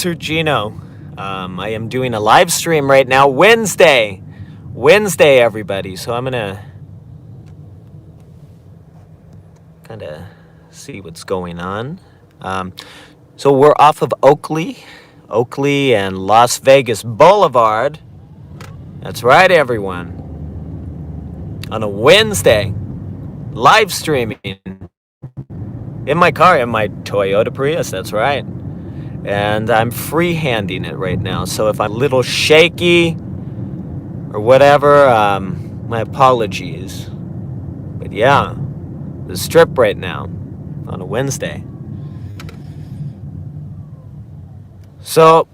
Desert Geno. I am doing a live stream right now, Wednesday, everybody. So I'm gonna kind of see what's going on. So we're off of Oakley and Las Vegas Boulevard. That's right, everyone. On a Wednesday, live streaming in my car, in my Toyota Prius. That's right. And I'm freehanding it right now. So if I'm a little shaky or whatever, my apologies. But yeah, the Strip right now on a Wednesday. So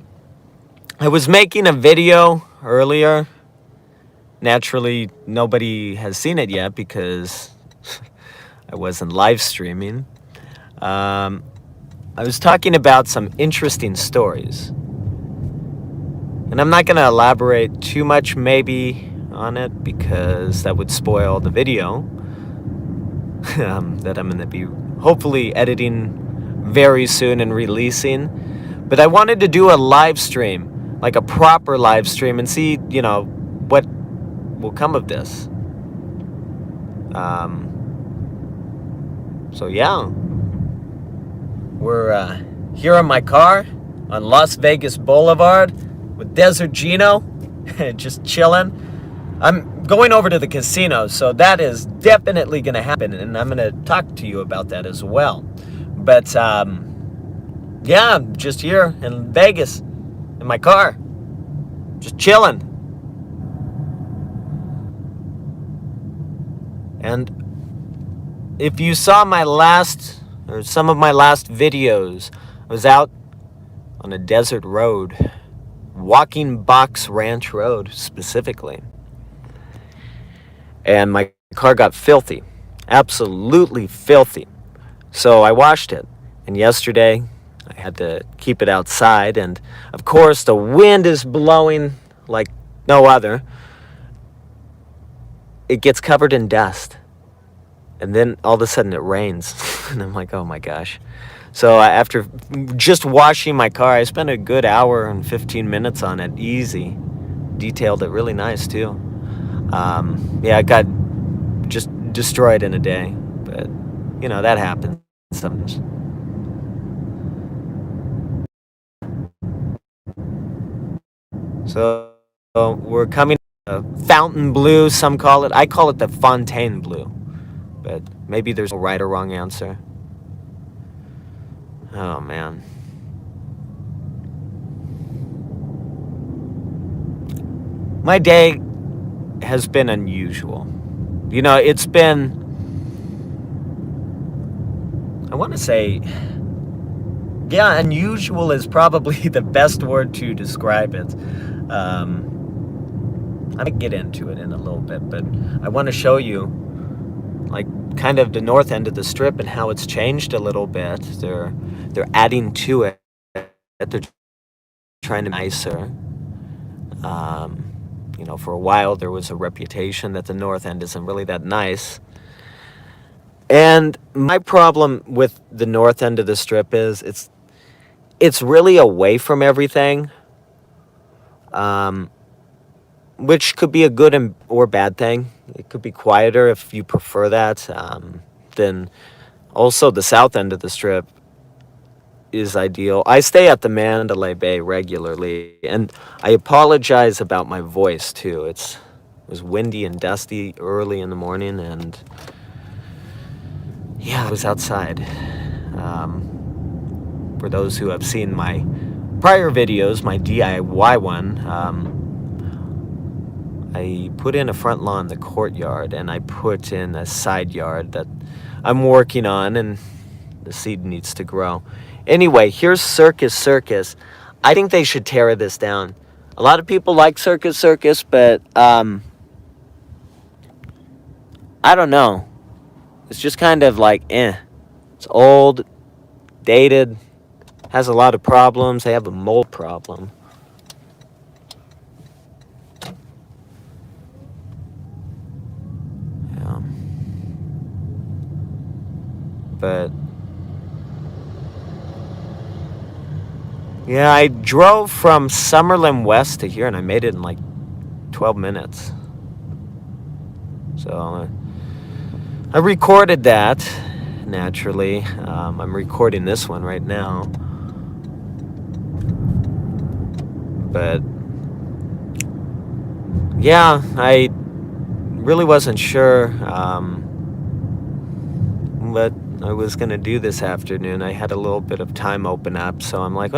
I was making a video earlier. Naturally, nobody has seen it yet because I wasn't live streaming. I was talking about some interesting stories. And I'm not going to elaborate too much maybe on it because that would spoil the video that I'm going to be hopefully editing very soon and releasing. But I wanted to do a live stream, like a proper live stream, and see, what will come of this. So yeah. We're here in my car on Las Vegas Boulevard with Desert Geno, just chilling. I'm going over to the casino, so that is definitely going to happen, and I'm going to talk to you about that as well. But yeah, I'm just here in Vegas in my car, just chilling. And if you saw some of my last videos, I was out on a desert road, Walking Box Ranch Road specifically. And my car got filthy, absolutely filthy. So I washed it. And yesterday, I had to keep it outside. And of course, the wind is blowing like no other. It gets covered in dust. And then all of a sudden it rains. And I'm like, oh my gosh. So after just washing my car, I spent a good hour and 15 minutes on it. Easy. Detailed it really nice too. Yeah, it got just destroyed in a day. But, that happens sometimes. So we're coming fountain blue, some call it. I call it the Fontaine blue. But maybe there's no right or wrong answer. Oh, man. My day has been unusual. It's been, I want to say, yeah, unusual is probably the best word to describe it. I'm going to get into it in a little bit, but I want to show you, kind of the north end of the Strip and how it's changed a little bit. They're adding to it. They're trying to be nicer. For a while there was a reputation that the north end isn't really that nice. And my problem with the north end of the Strip is it's really away from everything. Which could be a good or bad thing. It could be quieter if you prefer that. Then also the south end of the Strip is ideal. I stay at the Mandalay Bay regularly, and I apologize about my voice too. It was windy and dusty early in the morning, and yeah, I was outside. For those who have seen my prior videos, my DIY one, I put in a front lawn in the courtyard, and I put in a side yard that I'm working on, and the seed needs to grow. Anyway, here's Circus. I think they should tear this down. A lot of people like Circus, but I don't know. It's just kind of like, It's old, dated, has a lot of problems. They have a mold problem. But Yeah, I drove from Summerlin West to here, and I made it in like 12 minutes. So I recorded that, naturally. I'm recording this one right now. But yeah, I really wasn't sure what I was going to do this afternoon. I had a little bit of time open up, so I'm like,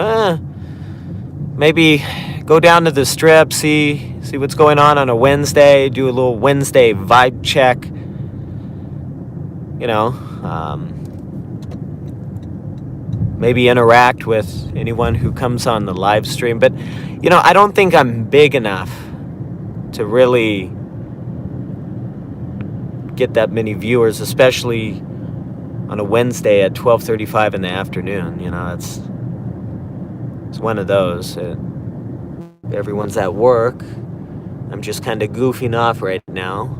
maybe go down to the strip, see what's going on a Wednesday, do a little Wednesday vibe check, you know, maybe interact with anyone who comes on the live stream. But, I don't think I'm big enough to really get that many viewers, especially on a Wednesday at 12:35 in the afternoon. It's one of those. Everyone's at work. I'm just kind of goofing off right now.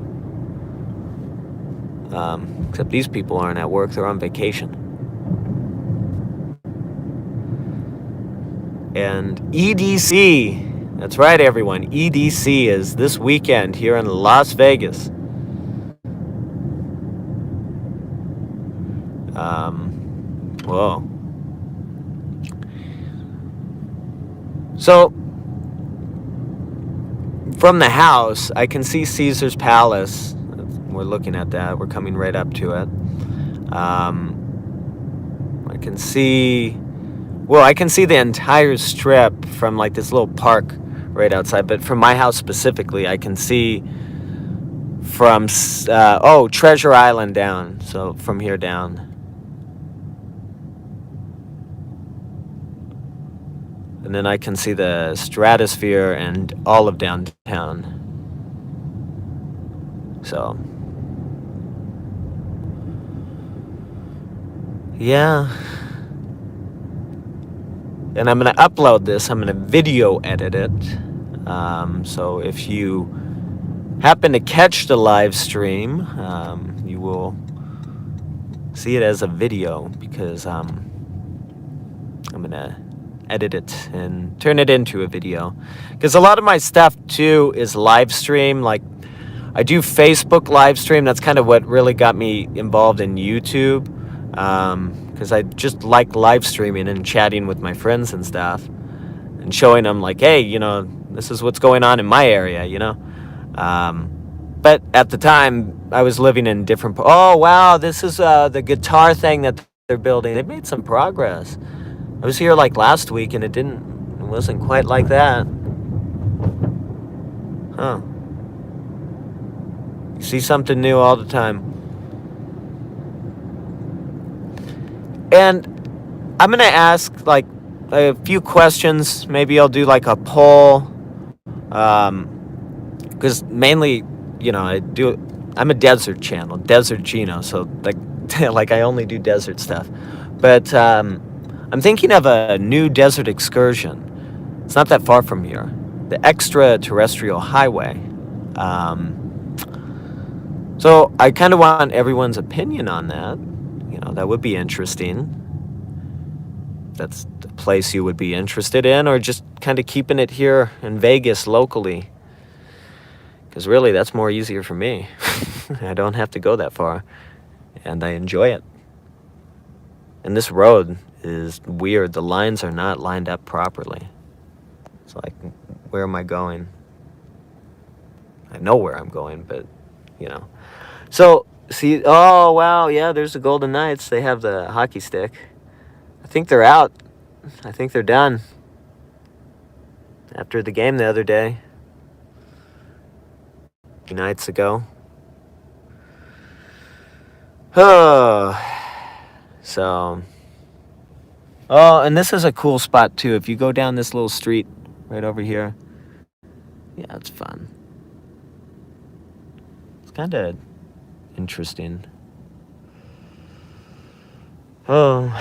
Except these people aren't at work, they're on vacation. And EDC, that's right, everyone. EDC is this weekend here in Las Vegas. Whoa. So, from the house, I can see Caesar's Palace. We're looking at that. We're coming right up to it. I can see the entire strip from like this little park right outside. But from my house specifically, I can see from, Treasure Island down. So from here down. And then I can see the Stratosphere and all of downtown. So, yeah. And I'm going to upload this. I'm going to video edit it. So if you happen to catch the live stream, you will see it as a video, because I'm going to edit it and turn it into a video, because a lot of my stuff too is live stream. Like, I do Facebook live stream. That's kind of what really got me involved in YouTube, because I just like live streaming and chatting with my friends and stuff and showing them like, hey, this is what's going on in my area, but at the time I was living in different oh wow, this is the guitar thing that they're building. They made some progress. I was here like last week, and it wasn't quite like that. Huh. You see something new all the time. And I'm going to ask like a few questions. Maybe I'll do like a poll. Because mainly, I'm a desert channel, Desert Geno. So like I only do desert stuff. But, I'm thinking of a new desert excursion. It's not that far from here. The extraterrestrial highway. So I kind of want everyone's opinion on that. That would be interesting. That's a place you would be interested in, or just kind of keeping it here in Vegas locally. Because really, that's more easier for me. I don't have to go that far. And I enjoy it. And this road is weird. The lines are not lined up properly. It's like, where am I going? I know where I'm going, but, So, see, oh, wow, yeah, there's the Golden Knights. They have the hockey stick. I think they're out. I think they're done. After the game the other day. 2 nights ago. Oh, so... Oh, and this is a cool spot, too. If you go down this little street right over here. Yeah, it's fun. It's kind of interesting. Oh,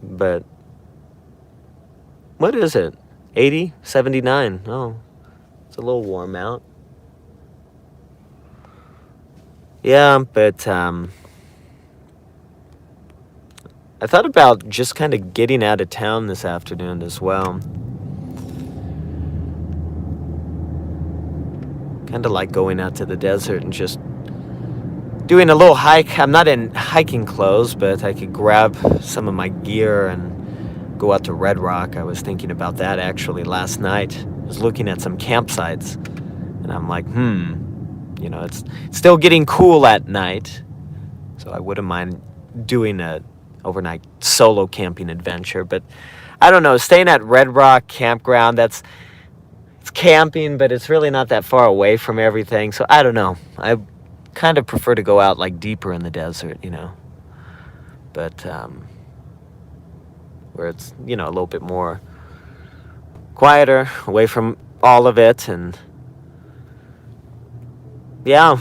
but what is it? 80? 79? Oh, it's a little warm out. Yeah, but I thought about just kind of getting out of town this afternoon as well. Kind of like going out to the desert and just doing a little hike. I'm not in hiking clothes, but I could grab some of my gear and go out to Red Rock. I was thinking about that actually last night. I was looking at some campsites, and I'm like, it's still getting cool at night, so I wouldn't mind doing a overnight solo camping adventure. But I don't know, staying at Red Rock Campground, it's camping, but it's really not that far away from everything. So I don't know. I kind of prefer to go out like deeper in the desert, but where it's, a little bit more quieter, away from all of it. And yeah.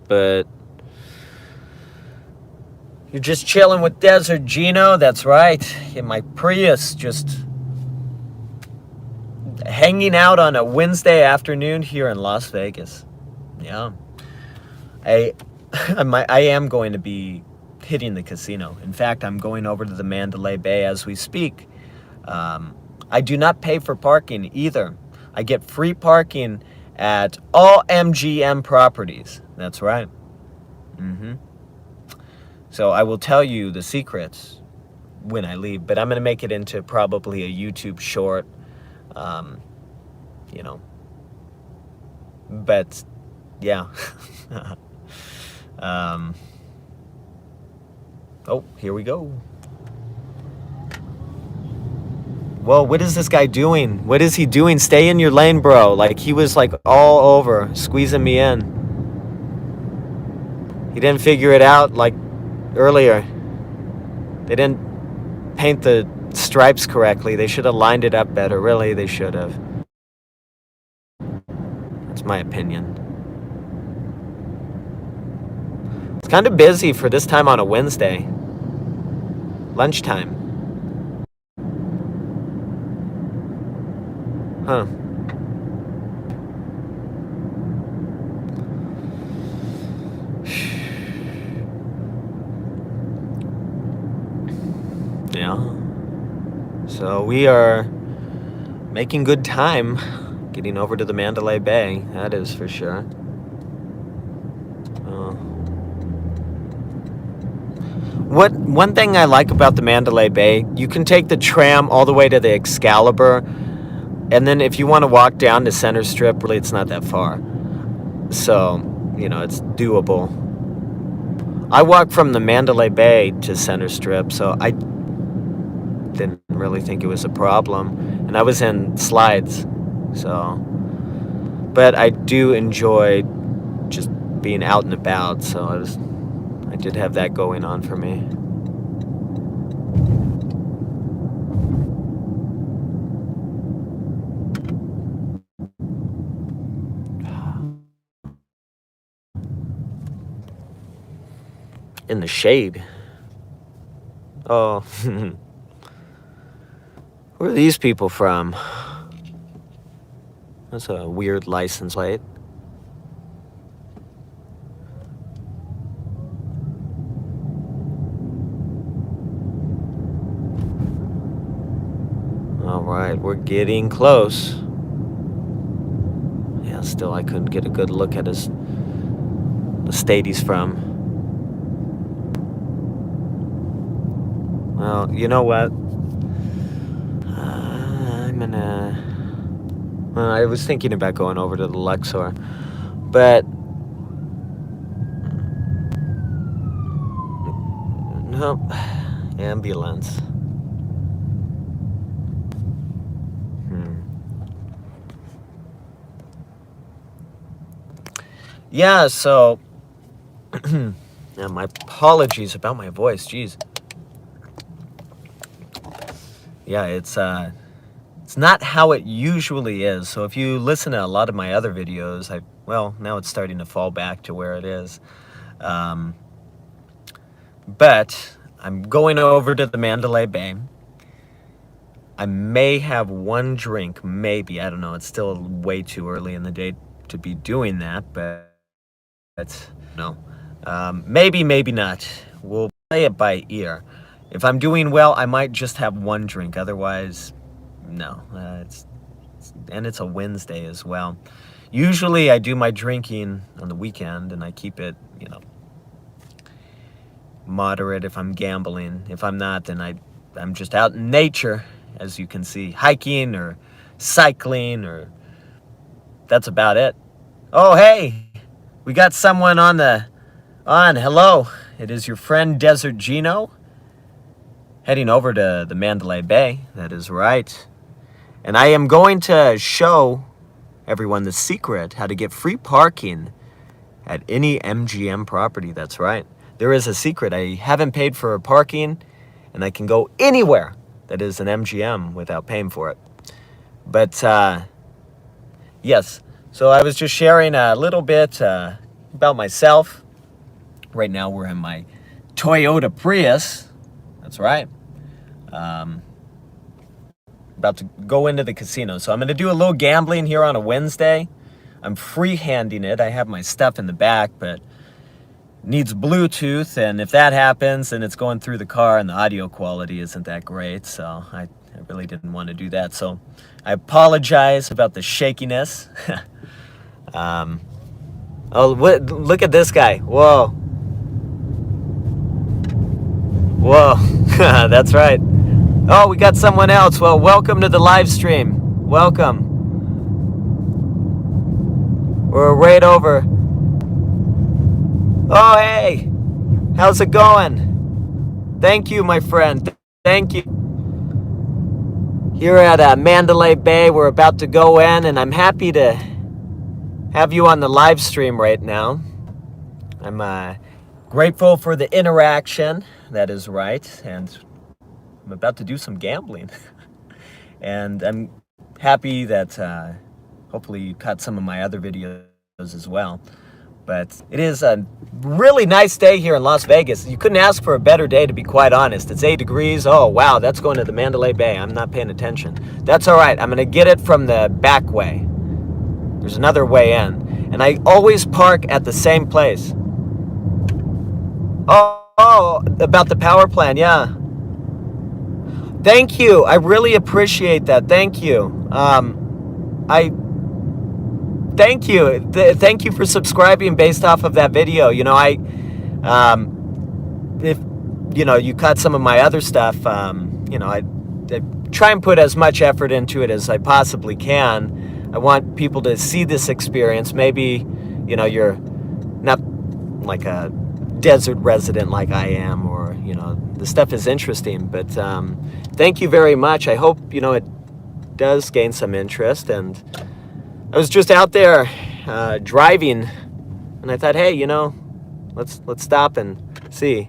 But you're just chilling with Desert Geno, that's right, in my Prius, just hanging out on a Wednesday afternoon here in Las Vegas. Yeah. I am going to be hitting the casino. In fact, I'm going over to the Mandalay Bay as we speak. I do not pay for parking either. I get free parking at all MGM properties. That's right. So I will tell you the secrets when I leave, but I'm going to make it into probably a YouTube short, but yeah. Oh, here we go. Whoa, what is this guy doing? What is he doing? Stay in your lane, bro. Like, he was like all over, squeezing me in. He didn't figure it out like earlier. They didn't paint the stripes correctly. They should have lined it up better. Really, they should have. That's my opinion. It's kind of busy for this time on a Wednesday. Lunchtime. Huh. Yeah. So we are making good time getting over to the Mandalay Bay. That is for sure. One thing I like about the Mandalay Bay, you can take the tram all the way to the Excalibur, and then if you want to walk down to Center Strip, really it's not that far. So, it's doable. I walked from the Mandalay Bay to Center Strip, so I didn't really think it was a problem. And I was in slides, so. But I do enjoy just being out and about, so I did have that going on for me. In the shade. Oh. Where are these people from? That's a weird license plate. Alright, we're getting close. Yeah, still I couldn't get a good look at the state he's from. Well, you know what? I was thinking about going over to the Luxor, but nope. Ambulance. Yeah, so yeah, my apologies about my voice, jeez. Yeah, it's not how it usually is. So if you listen to a lot of my other videos, now it's starting to fall back to where it is. But I'm going over to the Mandalay Bay. I may have one drink, maybe. I don't know. It's still way too early in the day to be doing that, but no. Maybe, maybe not. We'll play it by ear. If I'm doing well, I might just have one drink. Otherwise, no. And it's a Wednesday as well. Usually I do my drinking on the weekend and I keep it, moderate if I'm gambling. If I'm not, then I'm just out in nature, as you can see, hiking or cycling, or that's about it. Oh, hey, we got someone on. Hello, it is your friend Desert Geno, heading over to the Mandalay Bay. That is right. And I am going to show everyone the secret how to get free parking at any MGM property. That's right. There is a secret. I haven't paid for parking, and I can go anywhere that is an MGM without paying for it. But, yes. So I was just sharing a little bit about myself. Right now we're in my Toyota Prius. That's right. About to go into the casino. So I'm going to do a little gambling here on a Wednesday. I'm free-handing it. I have my stuff in the back, but needs Bluetooth, and if that happens, then it's going through the car and the audio quality isn't that great, so I really didn't want to do that. So I apologize about the shakiness. Look at this guy. Whoa. Whoa. That's right. Oh, we got someone else. Well, welcome to the live stream. Welcome. We're right over. Oh, hey. How's it going? Thank you, my friend. Thank you. Here at Mandalay Bay, we're about to go in, and I'm happy to have you on the live stream right now. I'm grateful for the interaction. That is right. And I'm about to do some gambling. And I'm happy that hopefully you caught some of my other videos as well. But it is a really nice day here in Las Vegas. You couldn't ask for a better day, to be quite honest. It's 8 degrees. Oh, wow, that's going to the Mandalay Bay. I'm not paying attention. That's all right. I'm going to get it from the back way. There's another way in. And I always park at the same place. Oh, about the power plan, yeah. Thank you. I really appreciate that. Thank you. Thank you. Thank you for subscribing based off of that video. If you caught some of my other stuff, I try and put as much effort into it as I possibly can. I want people to see this experience. Maybe, you're not like a desert resident like I am, or, the stuff is interesting, but thank you very much. I hope, it does gain some interest. And I was just out there driving, and I thought, hey, let's stop and see.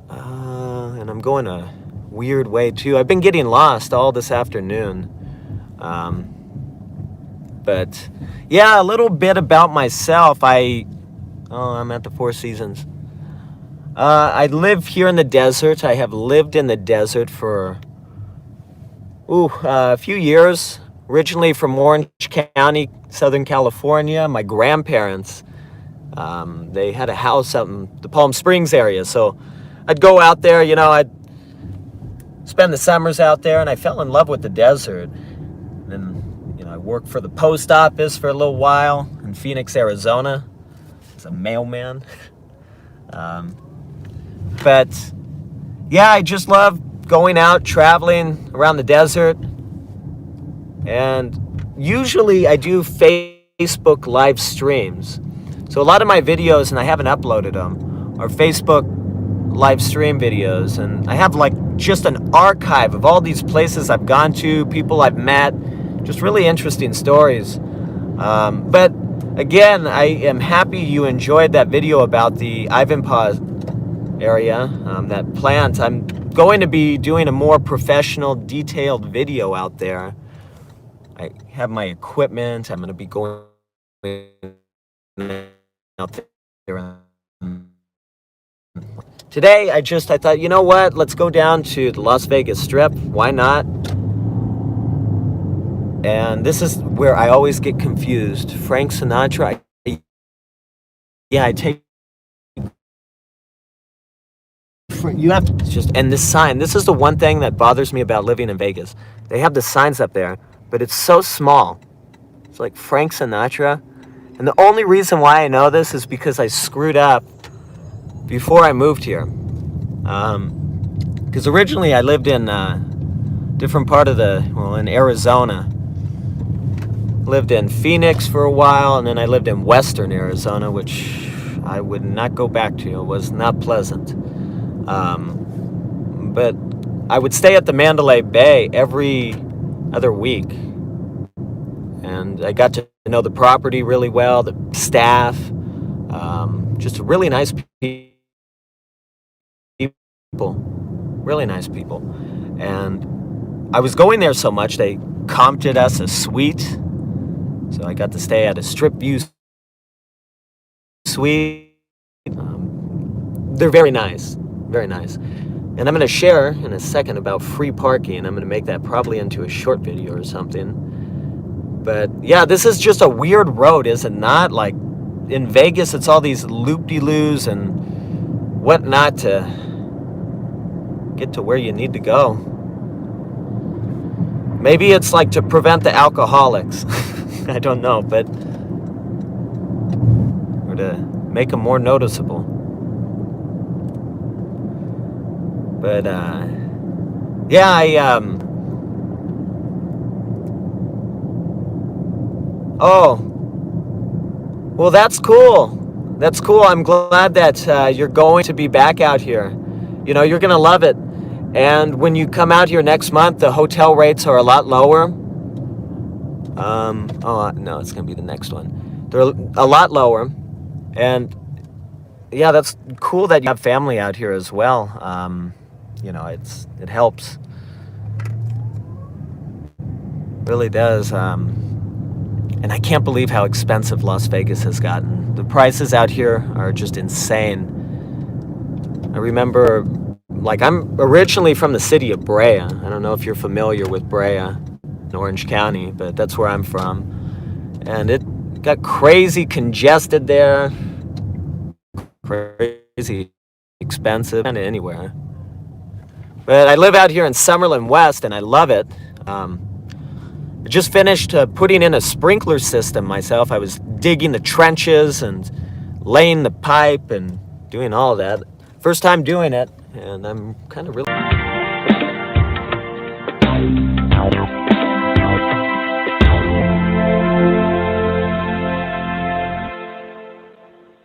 And I'm going a weird way too. I've been getting lost all this afternoon. But yeah, a little bit about myself. I'm at the Four Seasons. I live here in the desert. I have lived in the desert for a few years. Originally from Orange County, Southern California. My grandparents, they had a house out in the Palm Springs area. So I'd go out there, I'd spend the summers out there, and I fell in love with the desert. And then, I worked for the post office for a little while in Phoenix, Arizona, as a mailman. But yeah, I just love going out, traveling around the desert. And usually I do Facebook live streams. So a lot of my videos, and I haven't uploaded them, are Facebook live stream videos. And I have just an archive of all these places I've gone to, people I've met, just really interesting stories. But again, I am happy you enjoyed that video about the Ivanpah area, that plant. I'm going to be doing a more professional, detailed video out there. I have my equipment. I'm going to be going out there. Today, I thought, you know what? Let's go down to the Las Vegas Strip. Why not? And this is where I always get confused. Frank Sinatra. yeah, I take you have to just, and this sign, this is the one thing that bothers me about living in Vegas. They have the signs up there, but it's so small. It's like Frank Sinatra. And the only reason why I know this is because I screwed up before I moved here. Because originally I lived in a different part of in Arizona. Lived in Phoenix for a while, and then I lived in western Arizona, which I would not go back to. It was not pleasant. But I would stay at the Mandalay Bay every other week. And I got to know the property really well, the staff, just really nice people, really nice people. And I was going there so much, they comped us a suite. So I got to stay at a strip view suite. They're very nice, very nice. And I'm going to share in a second about free parking. I'm going to make that probably into a short video or something. But yeah, this is just a weird road, is it not? Like in Vegas, it's all these loop-de-loos and whatnot to get to where you need to go. Maybe it's like to prevent the alcoholics. I don't know, but or to make them more noticeable. But yeah, oh, well, that's cool. That's cool. I'm glad that you're going to be back out here. You know, you're going to love it. And when you come out here next month, the hotel rates are a lot lower. Oh, no, it's going to be the next one. They're a lot lower. And yeah, that's cool that you have family out here as well. You know, it helps. Really does. And I can't believe how expensive Las Vegas has gotten. The prices out here are just insane. I remember, like, I'm originally from the city of Brea. I don't know if you're familiar with Brea in Orange County, but that's where I'm from. And it got crazy congested there. Crazy expensive, kind of anywhere. But I live out here in Summerlin West, and I love it. I just finished putting in a sprinkler system myself. I was digging the trenches and laying the pipe and doing all of that. First time doing it, and I'm kind of really...